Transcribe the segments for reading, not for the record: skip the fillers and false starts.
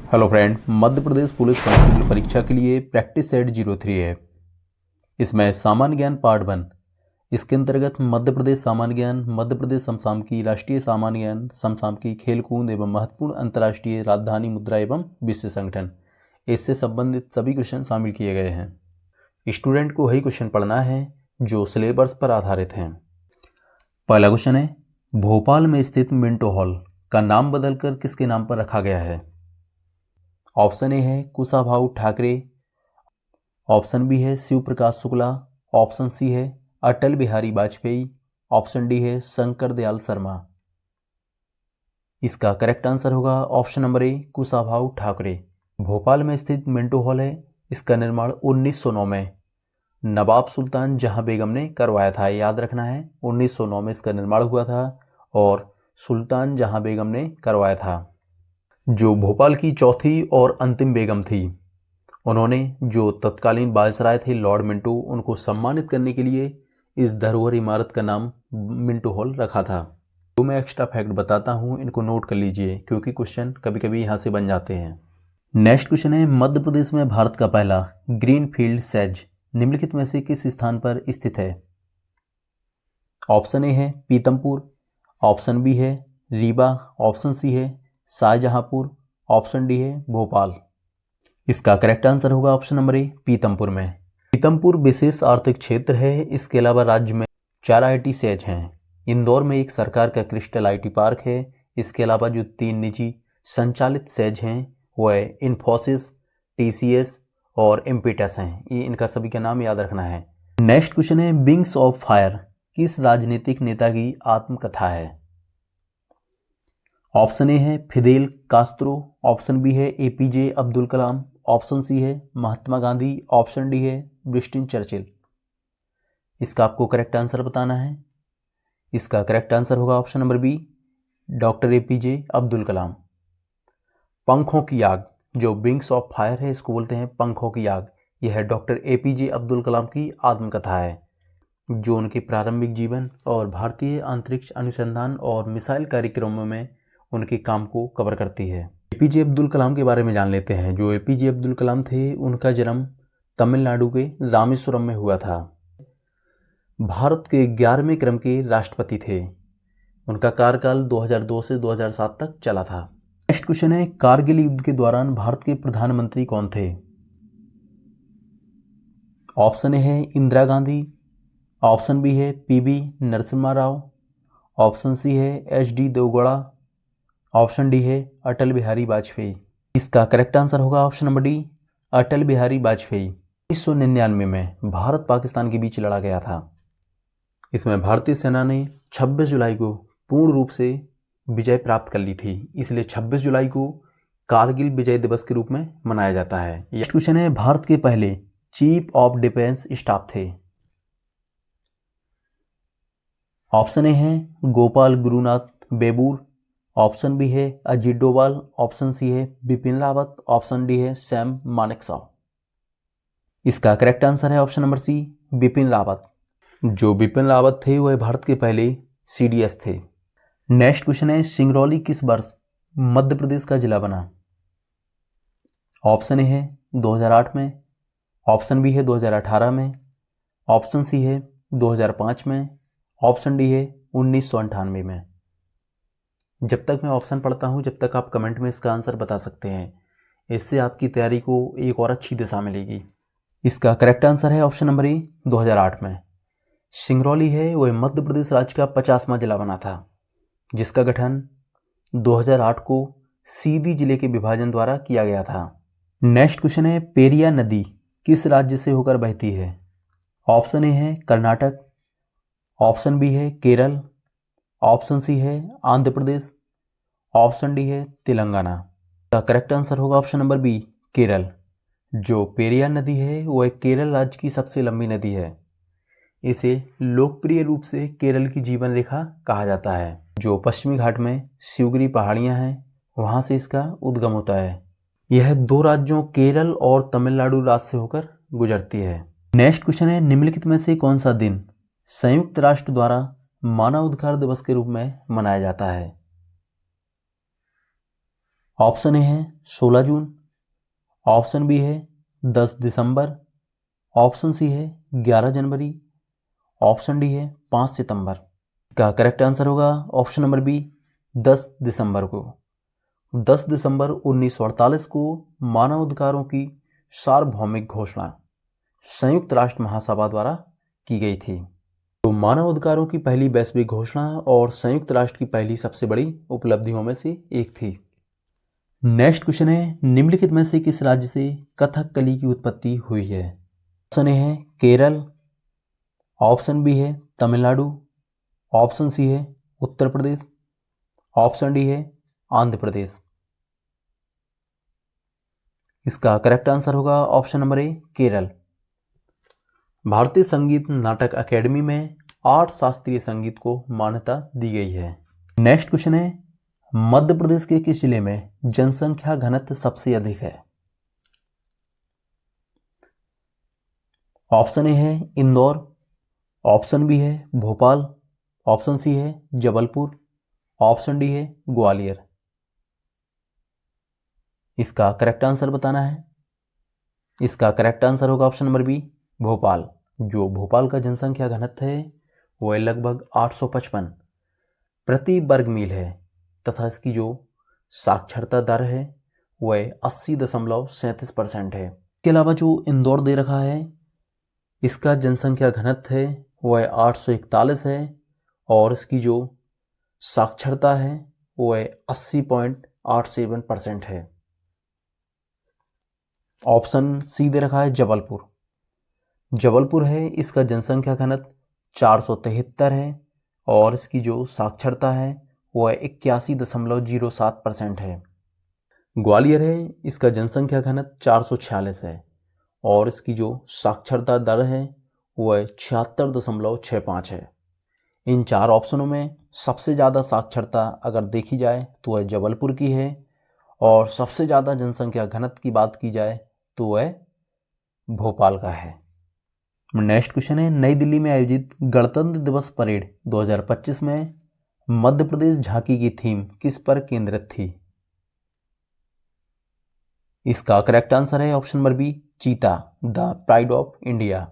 Hello friend, Madhya Pradesh police constable परीक्षा के लिए प्रैक्टिस सेट 03 है। इसमें सामान्य ज्ञान पार्ट 1। इसके अंतर्गत मध्य प्रदेश सामान्य ज्ञान, मध्य प्रदेश समसामयिकी, राष्ट्रीय सामान्य ज्ञान, समसामयिकी, खेलकूद एवं महत्वपूर्ण अंतर्राष्ट्रीय राजधानी मुद्रा एवं विश्व संगठन, इससे संबंधित सभी क्वेश्चन शामिल किए गए हैं। स्टूडेंट को वही क्वेश्चन पढ़ना है जो सिलेबस पर आधारित हैं। पहला क्वेश्चन है, भोपाल में स्थित मिंटो हॉल का नाम बदलकर किसके नाम पर रखा गया है? ऑप्शन ए है कुशाभाऊ ठाकरे, ऑप्शन बी है शिव प्रकाश शुक्ला, ऑप्शन सी है अटल बिहारी वाजपेयी, ऑप्शन डी है शंकर दयाल शर्मा। इसका करेक्ट आंसर होगा ऑप्शन नंबर ए कुशाभाऊ ठाकरे। भोपाल में स्थित मिंटो हॉल है, इसका निर्माण 1909 में नवाब सुल्तान जहां बेगम ने करवाया था। याद रखना है, 1909 में इसका निर्माण हुआ था और सुल्तान जहां बेगम ने करवाया था। जो भोपाल की चौथी और अंतिम बेगम थी, उन्होंने जो तत्कालीन वायसराय थे लॉर्ड मिंटो, उनको सम्मानित करने के लिए इस धरोहर इमारत का नाम मिंटो हॉल रखा था। तो मैं एक्स्ट्रा फैक्ट बताता हूँ, इनको नोट कर लीजिए क्योंकि क्वेश्चन कभी कभी यहाँ से बन जाते हैं। नेक्स्ट क्वेश्चन है, मध्य प्रदेश में भारत का पहला ग्रीन फील्ड सेज निम्नलिखित में से किस स्थान पर स्थित है? ऑप्शन ए है पीतमपुर, ऑप्शन बी है रीवा, ऑप्शन सी है शाहजहांपुर, ऑप्शन डी है भोपाल। इसका करेक्ट आंसर होगा ऑप्शन नंबर ए पीतमपुर में। पीतमपुर विशेष आर्थिक क्षेत्र है। इसके अलावा राज्य में 4 IIT सेज हैं। इंदौर में एक सरकार का क्रिस्टल IIT पार्क है। इसके अलावा जो 3 निजी संचालित सेज हैं वह इन्फोसिस, TCS और इम्पीटस हैं। ये इनका सभी का नाम याद रखना है। नेक्स्ट क्वेश्चन है, विंग्स ऑफ फायर किस राजनीतिक नेता की आत्मकथा है? ऑप्शन ए है फिदेल कास्त्रो, ऑप्शन बी है APJ Abdul Kalam, option C है महात्मा गांधी, ऑप्शन डी है विंस्टन चर्चिल। इसका आपको करेक्ट आंसर बताना है। इसका करेक्ट आंसर होगा option number B doctor APJ Abdul Kalam. पंखों की आग, जो विंग्स ऑफ फायर है, इसको बोलते हैं पंखों की आग। यह है डॉक्टर APJ अब्दुल कलाम की आत्मकथा है, जो उनके प्रारंभिक जीवन और भारतीय अंतरिक्ष अनुसंधान और मिसाइल कार्यक्रमों में उनके काम को कवर करती है। APJ अब्दुल कलाम के बारे में जान लेते हैं। जो APJ अब्दुल कलाम थे, उनका जन्म तमिलनाडु के रामेश्वरम में हुआ था। भारत के 11वें क्रम के राष्ट्रपति थे। उनका कार्यकाल 2002 से 2007 तक चला था। नेक्स्ट क्वेश्चन है, कारगिल युद्ध के दौरान भारत के प्रधानमंत्री कौन थे? ऑप्शन ए है इंदिरा गांधी, ऑप्शन बी है PV Narasimha Rao, option C है HD देवगौड़ा, ऑप्शन डी है अटल बिहारी वाजपेयी। इसका करेक्ट आंसर होगा option number D Atal Bihari Vajpayee. 1999 में भारत पाकिस्तान के बीच लड़ा गया था। इसमें भारतीय सेना ने 26 जुलाई को पूर्ण रूप से विजय प्राप्त कर ली थी, इसलिए 26 जुलाई को कारगिल विजय दिवस के रूप में मनाया जाता है। नेक्स्ट क्वेश्चन है, भारत के पहले चीफ ऑफ डिफेंस स्टाफ थे। ऑप्शन ए है गोपाल गुरुनाथ बेबूर, ऑप्शन बी है अजीत डोभाल, ऑप्शन सी है बिपिन रावत, ऑप्शन डी है सैम मानेकशॉ। इसका करेक्ट आंसर है option number C Bipin Rawat. जो बिपिन रावत थे वह भारत के पहले CDS थे। नेक्स्ट क्वेश्चन है, सिंगरौली किस वर्ष मध्य प्रदेश का जिला बना? ऑप्शन ए है 2008 में, ऑप्शन बी है 2018 में, ऑप्शन सी है 2005 में, ऑप्शन डी है 1998 में। जब तक मैं ऑप्शन पढ़ता हूं, जब तक आप कमेंट में इसका आंसर बता सकते हैं। इससे आपकी तैयारी को एक और अच्छी दिशा मिलेगी। इसका करेक्ट आंसर है ऑप्शन नंबर ए 2008 में। सिंगरौली है वह मध्य प्रदेश राज्य का 50वां जिला बना था, जिसका गठन 2008 को सीधी जिले के विभाजन द्वारा किया गया था। नेक्स्ट क्वेश्चन है, पेरिया नदी किस राज्य से होकर बहती है? ऑप्शन ए है कर्नाटक, ऑप्शन बी है केरल, ऑप्शन सी है आंध्र प्रदेश, ऑप्शन डी है तेलंगाना। का करेक्ट आंसर होगा ऑप्शन नंबर बी केरल। जो पेरिया नदी है वह केरल राज्य की सबसे लंबी नदी है। इसे लोकप्रिय रूप से केरल की जीवन रेखा कहा जाता है। जो पश्चिमी घाट में शिवगिरी पहाड़ियां हैं, वहां से इसका उद्गम होता है। यह 2 राज्यों केरल और तमिलनाडु राज्य से होकर गुजरती है। नेक्स्ट क्वेश्चन है, निम्नलिखित में से कौन सा दिन संयुक्त राष्ट्र द्वारा मानवाधिकार दिवस के रूप में मनाया जाता है? ऑप्शन ए है 16 जून, ऑप्शन बी है 10 दिसंबर, ऑप्शन सी है 11 जनवरी, ऑप्शन डी है 5 सितंबर। इसका करेक्ट आंसर होगा ऑप्शन नंबर बी 10 दिसंबर को। 10 दिसंबर 1948 को मानवाधिकारों की सार्वभौमिक घोषणा संयुक्त राष्ट्र महासभा द्वारा की गई थी। तो मानवाधिकारों की पहली वैश्विक घोषणा और संयुक्त राष्ट्र की पहली सबसे बड़ी उपलब्धियों में से एक थी। नेक्स्ट क्वेश्चन है, निम्नलिखित में से किस राज्य से कथकली की उत्पत्ति हुई है? ऑप्शन ए है केरल, ऑप्शन बी है तमिलनाडु, ऑप्शन सी है उत्तर प्रदेश, ऑप्शन डी है आंध्र प्रदेश। इसका करेक्ट आंसर होगा ऑप्शन नंबर ए केरल। भारतीय संगीत नाटक अकेडमी में 8 शास्त्रीय संगीत को मान्यता दी गई है। नेक्स्ट क्वेश्चन है, मध्य प्रदेश के किस जिले में जनसंख्या घनत्व सबसे अधिक है? ऑप्शन ए है इंदौर, ऑप्शन बी है भोपाल, ऑप्शन सी है जबलपुर, ऑप्शन डी है ग्वालियर। इसका करेक्ट आंसर बताना है। इसका करेक्ट आंसर होगा ऑप्शन नंबर बी भोपाल। जो भोपाल का जनसंख्या घनत्व है वह लगभग 855 प्रति वर्ग मील है तथा इसकी जो साक्षरता दर है वह 80.37% है। इसके अलावा जो इंदौर दे रखा है इसका जनसंख्या घनत्व है वह 841 है और इसकी जो साक्षरता है वह 80.87% है। ऑप्शन सी दे रखा है जबलपुर। जबलपुर है, इसका जनसंख्या घनत्व 473 है और इसकी जो साक्षरता है वह 81.07% है। ग्वालियर है, इसका जनसंख्या घनत्व 446 है और इसकी जो साक्षरता दर है वह 76.65 है। इन 4 ऑप्शनों में सबसे ज़्यादा साक्षरता अगर देखी जाए तो वह जबलपुर की है और सबसे ज़्यादा जनसंख्या घनत्व की बात की जाए तो वह भोपाल का है। नेक्स्ट क्वेश्चन है, नई दिल्ली में आयोजित गणतंत्र दिवस परेड 2025 में मध्य प्रदेश झांकी की थीम किस पर केंद्रित थी? इसका करेक्ट आंसर है ऑप्शन नंबर बी चीता, the pride of India.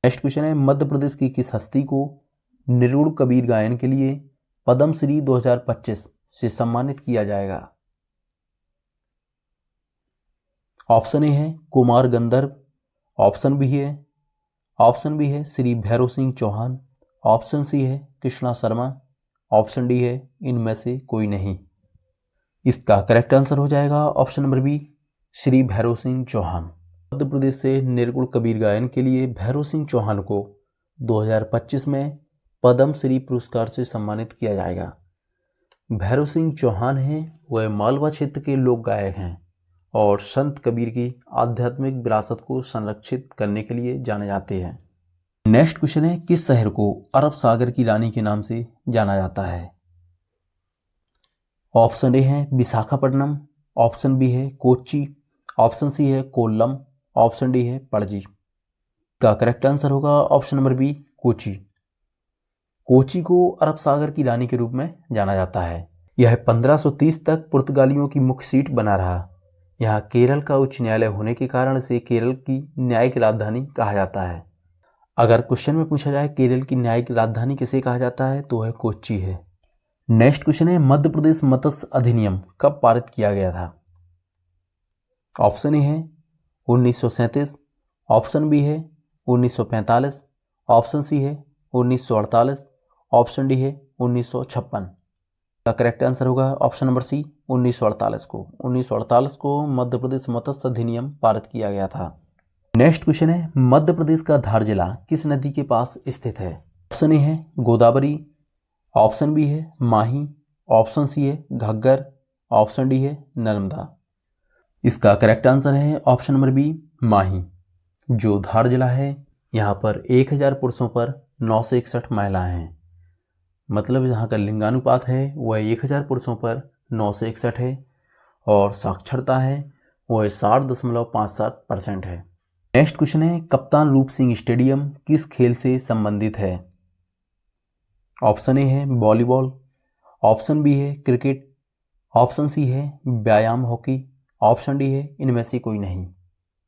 Next question है, मध्य प्रदेश की किस हस्ती को निर्गुण कबीर गायन के लिए पद्म श्री 2025 से सम्मानित किया जाएगा? ऑप्शन ए है कुमार गंधर्व, ऑप्शन बी है श्री भैरव सिंह चौहान, ऑप्शन सी है कृष्णा शर्मा, ऑप्शन डी है इनमें से कोई नहीं। इसका करेक्ट आंसर हो जाएगा option number B Shri Bhairav Singh Chauhan. Madhya Pradesh से निर्गुण कबीर गायन के लिए भैरव सिंह चौहान को 2025 में पद्म श्री पुरस्कार से सम्मानित किया जाएगा। भैरव सिंह चौहान हैं वह मालवा क्षेत्र के लोक गायक हैं और संत कबीर की आध्यात्मिक विरासत को संरक्षित करने के लिए जाने जाते हैं। नेक्स्ट क्वेश्चन है, किस शहर को अरब सागर की रानी के नाम से जाना जाता है? ऑप्शन ए है विशाखापट्टनम, ऑप्शन बी है कोच्चि, ऑप्शन सी है कोल्लम, ऑप्शन डी है पणजी। का करेक्ट आंसर होगा option number B Kochi. Kochi को अरब सागर की रानी के रूप में जाना जाता है। यह 1530 तक पुर्तगालियों की मुख्य सीट बना रहा। यहाँ केरल का उच्च न्यायालय होने के कारण से केरल की न्यायिक राजधानी कहा जाता है। अगर क्वेश्चन में पूछा जाए केरल की न्यायिक राजधानी किसे कहा जाता है तो वह कोच्चि है। नेक्स्ट क्वेश्चन है, मध्य प्रदेश मत्स्य अधिनियम कब पारित किया गया था? ऑप्शन ए है 1937, ऑप्शन बी है 1945, ऑप्शन सी है 1948, ऑप्शन डी है 1956। का करेक्ट आंसर होगा ऑप्शन नंबर सी 1948 को। 1948 को मध्य प्रदेश मत्स्य अधिनियम पारित किया गया था। नेक्स्ट क्वेश्चन है, मध्य प्रदेश का धार जिला किस नदी के पास स्थित है? ऑप्शन ए है गोदावरी, ऑप्शन बी है माही, ऑप्शन सी है घग्गर, ऑप्शन डी है नर्मदा। इसका करेक्ट आंसर है ऑप्शन नंबर बी माही। जो धार जिला है यहाँ पर 1000 पुरुषों पर 961 महिलाएं हैं। मतलब यहाँ का लिंगानुपात है वह 1000 पुरुषों पर 961 है और साक्षरता है वह 60.57% है। नेक्स्ट क्वेश्चन है, कप्तान रूप सिंह स्टेडियम किस खेल से संबंधित है? ऑप्शन ए है वॉलीबॉल, ऑप्शन बी है क्रिकेट, ऑप्शन सी है व्यायाम हॉकी, ऑप्शन डी है इनमें से कोई नहीं।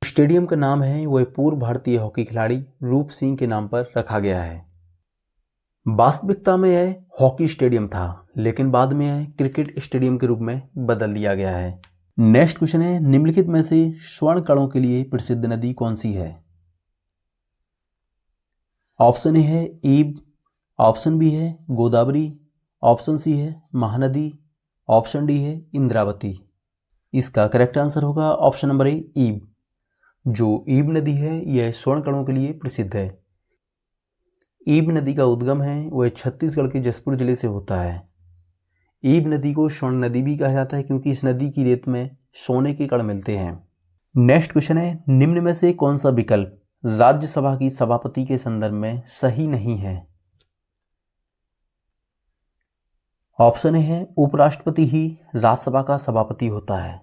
स्टेडियम का नाम है वह पूर्व भारतीय हॉकी खिलाड़ी रूप सिंह के नाम पर रखा गया है। वास्तविकता में यह हॉकी स्टेडियम था, लेकिन बाद में यह क्रिकेट स्टेडियम के रूप में बदल दिया गया है। नेक्स्ट क्वेश्चन है, निम्नलिखित में से स्वर्ण कणों के लिए प्रसिद्ध नदी कौन सी है? ऑप्शन ए है ईब, ऑप्शन बी है गोदावरी, ऑप्शन सी है महानदी, ऑप्शन डी है इंद्रावती। इसका करेक्ट आंसर होगा ऑप्शन नंबर ए ईब। जो ईब नदी है यह स्वर्ण कणों के लिए प्रसिद्ध है। ईब नदी का उद्गम है वह छत्तीसगढ़ के जसपुर जिले से होता है। ईब नदी को स्वर्ण नदी भी कहा जाता है क्योंकि इस नदी की रेत में सोने के कण मिलते हैं। नेक्स्ट क्वेश्चन है, निम्न में से कौन सा विकल्प राज्यसभा की सभापति के संदर्भ में सही नहीं है? ऑप्शन ए है उपराष्ट्रपति ही राज्यसभा का सभापति होता है,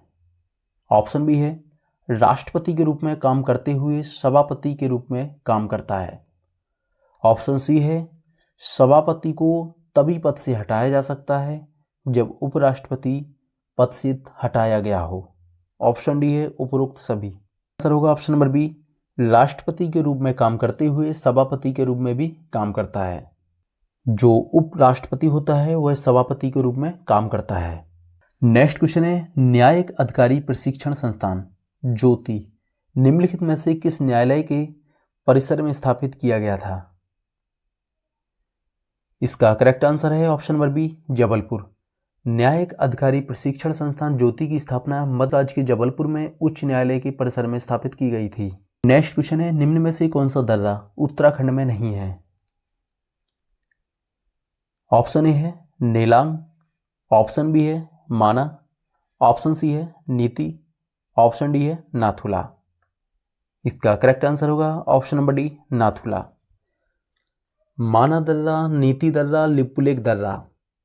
ऑप्शन बी है राष्ट्रपति के रूप में काम करते हुए सभापति के रूप में काम करता है, ऑप्शन सी है सभापति को तभी पद से हटाया जा सकता है जब उपराष्ट्रपति पद से हटाया गया हो, ऑप्शन डी है उपरोक्त सभी। आंसर होगा ऑप्शन नंबर बी, राष्ट्रपति के रूप में काम करते हुए सभापति के रूप में भी काम करता है। जो उपराष्ट्रपति होता है वह सभापति के रूप में काम करता है। नेक्स्ट क्वेश्चन है, न्यायिक अधिकारी प्रशिक्षण संस्थान ज्योति निम्नलिखित में से किस न्यायालय के परिसर में स्थापित किया गया था? इसका करेक्ट आंसर है ऑप्शन नंबर बी, जबलपुर। न्यायिक अधिकारी प्रशिक्षण संस्थान ज्योति की स्थापना मध्य राज्य के जबलपुर में उच्च न्यायालय के परिसर में स्थापित की गई थी। नेक्स्ट क्वेश्चन है, निम्न में से कौन सा दर्रा उत्तराखंड में नहीं है? ऑप्शन ए है नेलांग, ऑप्शन बी है माना, ऑप्शन सी है नीति, ऑप्शन डी है नाथुला। इसका करेक्ट आंसर होगा ऑप्शन नंबर डी, नाथुला। माना दर्रा, नीति दर्रा, लिपुलेख दर्रा,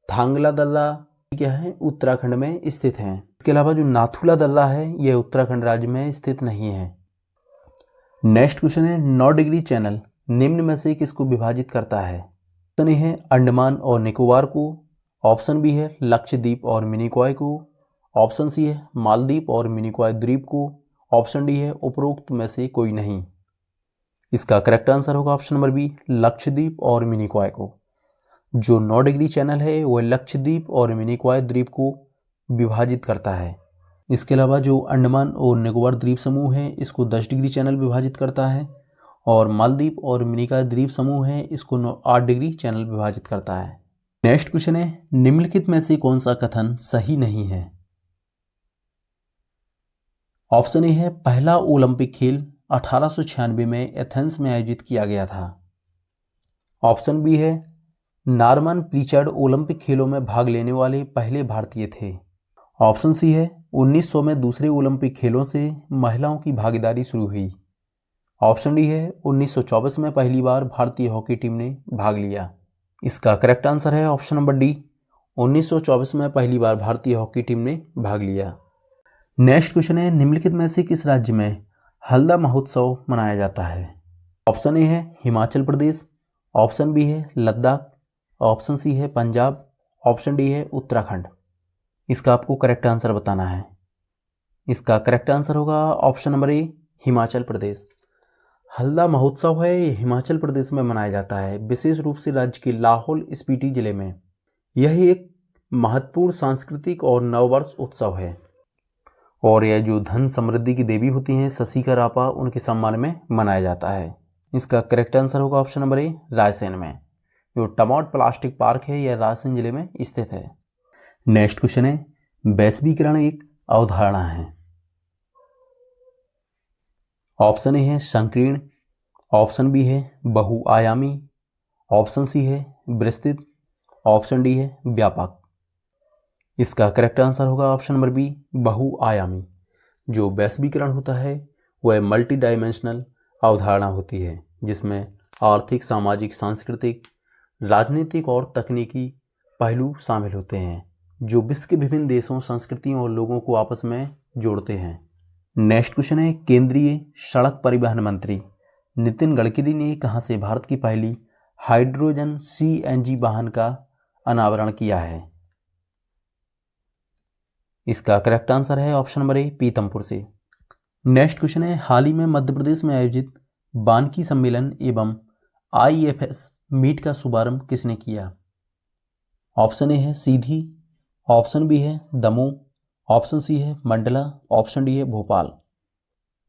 थांगला दर्रा क्या है उत्तराखंड में स्थित हैं। इसके अलावा जो नाथुला दर्रा है यह उत्तराखंड राज्य में स्थित नहीं है। नेक्स्ट क्वेश्चन है, 9 डिग्री चैनल निम्न में से किसको विभाजित करता है? ऑप्शन ए है अंडमान और निकोबार को, ऑप्शन बी है लक्षद्वीप और मिनिकॉय को, ऑप्शन सी है मालदीव और मिनिकॉय द्वीप को, ऑप्शन डी है उपरोक्त में से कोई नहीं। इसका करेक्ट आंसर होगा ऑप्शन नंबर बी, लक्षद्वीप और मिनिकॉय को। जो 9 डिग्री चैनल है वह लक्षद्वीप और मिनिकॉय द्वीप को विभाजित करता है। इसके अलावा जो अंडमान और निकोबार द्वीप समूह है इसको 10 डिग्री चैनल विभाजित करता है, और मालदीव और मिनिकॉय द्वीप समूह है इसको 8 डिग्री चैनल विभाजित करता है। नेक्स्ट क्वेश्चन है, निम्नलिखित में से कौन सा कथन सही नहीं है? ऑप्शन ए है पहला ओलंपिक खेल 1896 में एथेंस में आयोजित किया गया था, ऑप्शन बी है नॉर्मन प्रीचर्ड ओलंपिक खेलों में भाग लेने वाले पहले भारतीय थे, ऑप्शन सी है 1900 में दूसरे ओलंपिक खेलों से महिलाओं की भागीदारी शुरू हुई, ऑप्शन डी है 1924 में पहली बार भारतीय हॉकी टीम ने भाग लिया। इसका करेक्ट आंसर है ऑप्शन नंबर डी, 1924 में पहली बार भारतीय हॉकी टीम ने भाग लिया। नेक्स्ट क्वेश्चन है, निम्नलिखित में से किस राज्य में हल्दा महोत्सव मनाया जाता है? ऑप्शन ए है हिमाचल प्रदेश, ऑप्शन बी है लद्दाख, ऑप्शन सी है पंजाब, ऑप्शन डी है उत्तराखंड। इसका आपको करेक्ट आंसर बताना है। इसका करेक्ट आंसर होगा ऑप्शन नंबर ए, हिमाचल प्रदेश। हल्दा महोत्सव है ये हिमाचल प्रदेश में मनाया जाता है, विशेष रूप से राज्य के लाहौल स्पीति जिले में। यह एक महत्वपूर्ण सांस्कृतिक और नववर्ष उत्सव है, और यह जो धन समृद्धि की देवी होती हैं शशिका रापा, उनके सम्मान में मनाया जाता है। इसका करेक्ट आंसर होगा ऑप्शन नंबर ए, रायसेन में। जो टमॉट प्लास्टिक पार्क है यह रायसेन जिले में स्थित है। नेक्स्ट क्वेश्चन है, वैश्वीकरण एक अवधारणा है। ऑप्शन ए है संकीर्ण, ऑप्शन बी है बहुआयामी, ऑप्शन सी है विस्तृत, ऑप्शन डी है व्यापक। इसका करेक्ट आंसर होगा ऑप्शन नंबर बी, बहुआयामी। जो वैश्वीकरण होता है वह मल्टी डायमेंशनल अवधारणा होती है, जिसमें आर्थिक, सामाजिक, सांस्कृतिक, राजनीतिक और तकनीकी पहलू शामिल होते हैं, जो विश्व के विभिन्न देशों, संस्कृतियों और लोगों को आपस में जोड़ते हैं। नेक्स्ट क्वेश्चन है, केंद्रीय सड़क परिवहन मंत्री नितिन गडकरी ने कहाँ से भारत की पहली हाइड्रोजन CNG वाहन का अनावरण किया है? इसका करेक्ट आंसर है ऑप्शन नंबर ए पीतमपुर से। नेक्स्ट क्वेश्चन है, हाल ही में मध्य प्रदेश में आयोजित बानकी सम्मेलन एवं IFS मीट का शुभारंभ किसने किया? ऑप्शन ए है सीधी, ऑप्शन बी है दमोह, ऑप्शन सी है मंडला, ऑप्शन डी है भोपाल।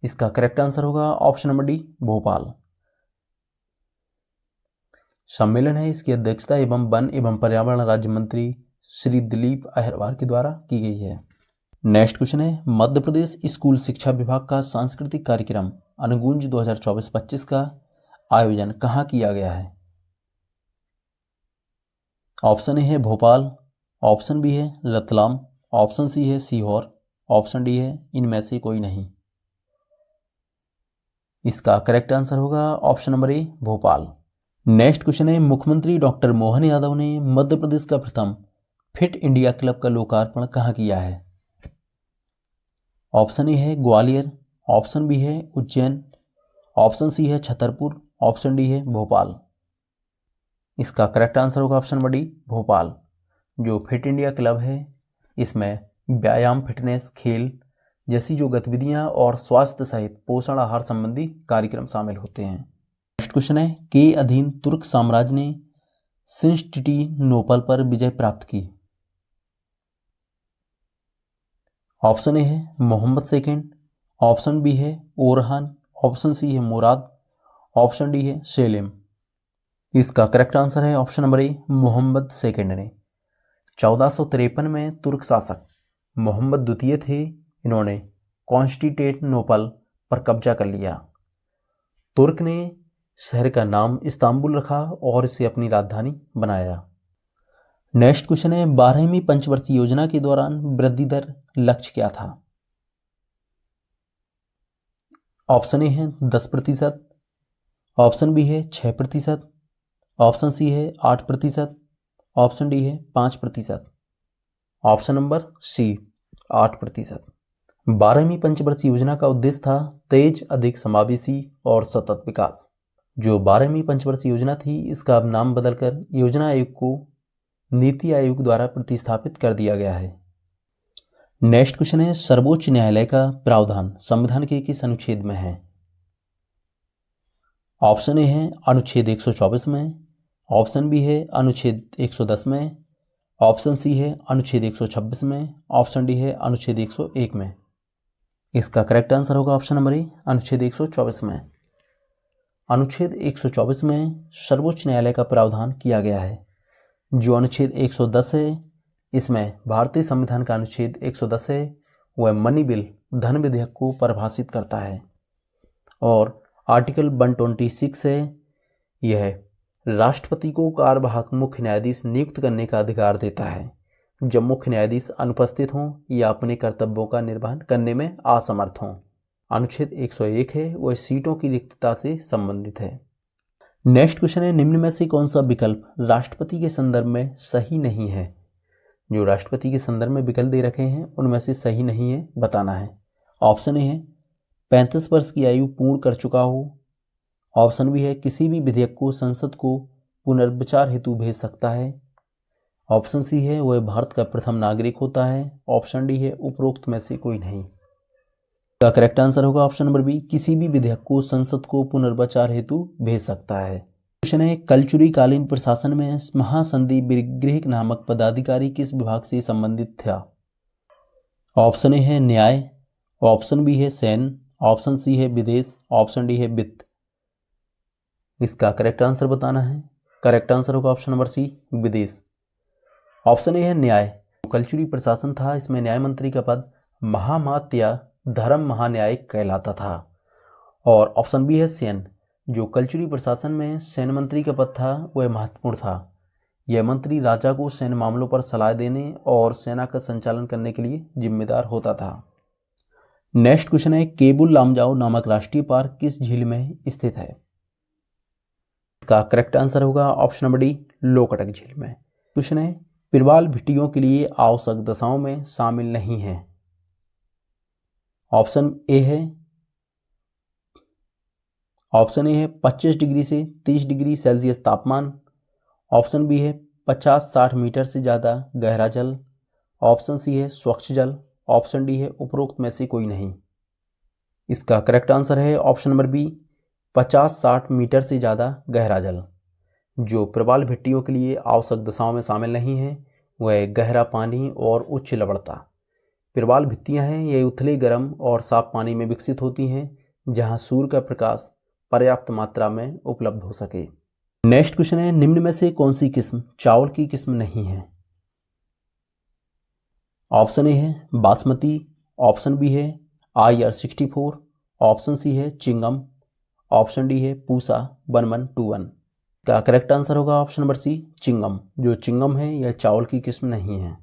इसका करेक्ट आंसर होगा ऑप्शन नंबर डी भोपाल। सम्मेलन है, इसकी अध्यक्षता एवं वन एवं पर्यावरण राज्य मंत्री श्री दिलीप अहिरवार के द्वारा की गई है। नेक्स्ट क्वेश्चन है, मध्य प्रदेश स्कूल शिक्षा विभाग का सांस्कृतिक कार्यक्रम अनुगूंज 2024-25 का आयोजन कहाँ किया गया है? ऑप्शन ए है भोपाल, ऑप्शन बी है रतलाम, ऑप्शन सी है सीहोर, ऑप्शन डी है इनमें से कोई नहीं। इसका करेक्ट आंसर होगा ऑप्शन नंबर ए भोपाल। नेक्स्ट क्वेश्चन है, मुख्यमंत्री डॉक्टर मोहन यादव ने मध्य प्रदेश का प्रथम फिट इंडिया क्लब का लोकार्पण कहाँ किया है? ऑप्शन ए है ग्वालियर, ऑप्शन बी है उज्जैन, ऑप्शन सी है छतरपुर, ऑप्शन डी है भोपाल। इसका करेक्ट आंसर होगा ऑप्शन नंबर डी भोपाल। जो फिट इंडिया क्लब है इसमें व्यायाम, फिटनेस, खेल जैसी जो गतिविधियां और स्वास्थ्य सहित पोषण आहार संबंधी कार्यक्रम शामिल होते हैं। नेक्स्ट क्वेश्चन है, के अधीन तुर्क साम्राज्य ने कॉन्स्टेंटिनोपल पर विजय प्राप्त की? ऑप्शन ए है मोहम्मद सेकंड, ऑप्शन बी है ओरहान, ऑप्शन सी है मुराद, ऑप्शन डी है सेलिम। इसका करेक्ट आंसर है option number A Mohammed second ने। 1453 में तुर्क शासक मोहम्मद द्वितीय थे, इन्होंने कॉन्स्टेंटिनोपल पर कब्जा कर लिया। तुर्क ने शहर का नाम इस्तांबुल रखा और इसे अपनी राजधानी बनाया। नेक्स्ट क्वेश्चन है, 12वीं पंचवर्षीय योजना के दौरान वृद्धि दर लक्ष्य क्या था? ऑप्शन ए है 10%, ऑप्शन बी है 6%, ऑप्शन सी है 8%, ऑप्शन डी है 5%, ऑप्शन नंबर सी 8%। 12वीं पंचवर्षीय योजना का उद्देश्य था तेज, अधिक समावेशी और सतत विकास। जो 12वीं पंचवर्षीय योजना थी इसका अब नाम बदलकर योजना आयोग को नीति आयोग द्वारा प्रतिस्थापित कर दिया गया है। नेक्स्ट क्वेश्चन है, सर्वोच्च न्यायालय का प्रावधान संविधान के किस अनुच्छेद में है? ऑप्शन ए है अनुच्छेद 124 में, ऑप्शन बी है अनुच्छेद 110 में, ऑप्शन सी है अनुच्छेद 126 में, ऑप्शन डी है अनुच्छेद 101 में। इसका करेक्ट आंसर होगा ऑप्शन नंबर ए अनुच्छेद 124 में। अनुच्छेद 124 में सर्वोच्च न्यायालय का प्रावधान किया गया है। जो अनुच्छेद 110 है इसमें भारतीय संविधान का अनुच्छेद 110 है, वह मनी बिल धन विधेयक को परिभाषित करता है। और आर्टिकल 126 है, यह राष्ट्रपति को कार्यवाहक मुख्य न्यायाधीश नियुक्त करने का अधिकार देता है जब मुख्य न्यायाधीश अनुपस्थित हों या अपने कर्तव्यों का निर्वहन करने में असमर्थ हों। अनुच्छेद 101 है, वह सीटों की रिक्तता से संबंधित है। नेक्स्ट क्वेश्चन है, निम्न में से कौन सा विकल्प राष्ट्रपति के संदर्भ में सही नहीं है? जो राष्ट्रपति के संदर्भ में विकल्प दे रखे हैं उनमें से सही नहीं है बताना है। ऑप्शन ए है 35 वर्ष की आयु पूर्ण कर चुका हो, ऑप्शन बी है किसी भी विधेयक को संसद को पुनर्विचार हेतु भेज सकता है, ऑप्शन सी है वह भारत का प्रथम नागरिक होता है, ऑप्शन डी है उपरोक्त में से कोई नहीं। का करेक्ट आंसर होगा ऑप्शन नंबर बी, किसी भी विधेयक को संसद को पुनर्विचार हेतु भेज सकता है। क्वेश्चन है, कलचुरी कालीन प्रशासन में महासंधि गृह नामक पदाधिकारी किस विभाग से संबंधित था? ऑप्शन ए है न्याय, ऑप्शन बी है सैन्य, ऑप्शन सी है विदेश, ऑप्शन डी है वित्त। इसका करेक्ट आंसर बताना है। करेक्ट आंसर होगा ऑप्शन नंबर सी विदेश। ऑप्शन ए है न्याय। कलचुरी प्रशासन था, इसमें न्याय मंत्री का पद महामात्य या धर्म महान्यायिक कहलाता था। और ऑप्शन बी है सैन्य। जो कलचुरी प्रशासन में सैन्य मंत्री का पद था वह महत्वपूर्ण था। यह मंत्री राजा को सैन्य मामलों पर सलाह देने और सेना का संचालन करने के लिए जिम्मेदार होता था। नेक्स्ट क्वेश्चन है, केबुल लामजाओ नामक राष्ट्रीय पार्क किस झील में स्थित है? इसका करेक्ट आंसर होगा ऑप्शन नंबर डी लोकटक झील में। क्वेश्चन है, पिरवाल भिट्टियों के लिए आवश्यक दशाओं में शामिल नहीं है। ऑप्शन ए है 25 डिग्री से 30 डिग्री सेल्सियस तापमान, ऑप्शन बी है 50-60 मीटर से ज़्यादा गहरा जल, ऑप्शन सी है स्वच्छ जल, ऑप्शन डी है उपरोक्त में से कोई नहीं। इसका करेक्ट आंसर है ऑप्शन नंबर बी 50-60 मीटर से ज़्यादा गहरा जल। जो प्रवाल भित्तियों के लिए आवश्यक दशाओं में शामिल नहीं है वह गहरा पानी और उच्च लवणता। प्रवाल भित्तियाँ हैं ये उथले गर्म और साफ पानी में विकसित होती हैं जहाँ सूर्य का प्रकाश पर्याप्त मात्रा में उपलब्ध हो सके। नेक्स्ट क्वेश्चन है, निम्न में से कौन सी किस्म चावल की किस्म नहीं है? ऑप्शन ए है बासमती, ऑप्शन बी है IR64, ऑप्शन सी है चिंगम, ऑप्शन डी है पूसा 1121। का करेक्ट आंसर होगा ऑप्शन नंबर सी चिंगम। जो चिंगम है यह चावल की किस्म नहीं है।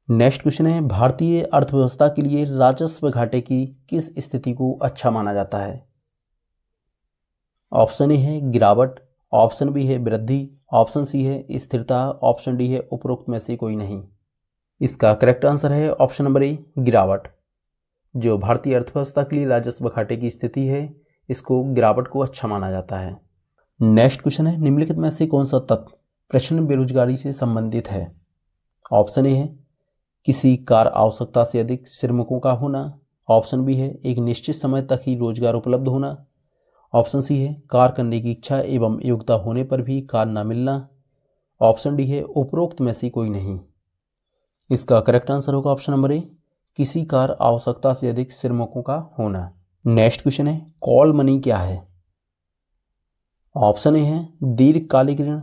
नेक्स्ट क्वेश्चन है, भारतीय अर्थव्यवस्था के लिए राजस्व घाटे की किस स्थिति को अच्छा माना जाता है? ऑप्शन ए है गिरावट, ऑप्शन बी है वृद्धि, ऑप्शन सी है स्थिरता, ऑप्शन डी है उपरोक्त में से कोई नहीं। इसका करेक्ट आंसर है ऑप्शन नंबर ए गिरावट। जो भारतीय अर्थव्यवस्था के लिए राजस्व घाटे की स्थिति है इसको गिरावट को अच्छा माना जाता है। नेक्स्ट क्वेश्चन है, निम्नलिखित में से कौन सा तत्व प्रचंड बेरोजगारी से संबंधित है? ऑप्शन ए है किसी कार्य आवश्यकता से अधिक श्रमिकों का होना, ऑप्शन बी है एक निश्चित समय तक ही रोजगार उपलब्ध होना, ऑप्शन सी है कार्य करने की इच्छा एवं योग्यता होने पर भी कार्य न मिलना, ऑप्शन डी है उपरोक्त में से कोई नहीं। इसका करेक्ट आंसर होगा ऑप्शन नंबर ए किसी कार्य आवश्यकता से अधिक श्रमिकों का होना। नेक्स्ट क्वेश्चन है, कॉल मनी क्या है? ऑप्शन ए है दीर्घकालिक ऋण,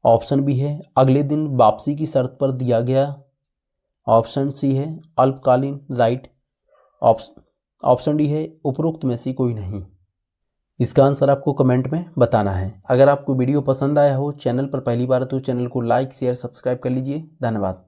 ऑप्शन बी है अगले दिन वापसी की शर्त पर दिया गया, ऑप्शन सी है अल्पकालीन राइट, ऑप्शन डी है उपरोक्त में से कोई नहीं। इसका आंसर आपको कमेंट में बताना है। अगर आपको वीडियो पसंद आया हो, चैनल पर पहली बार तो चैनल को लाइक शेयर सब्सक्राइब कर लीजिए। धन्यवाद।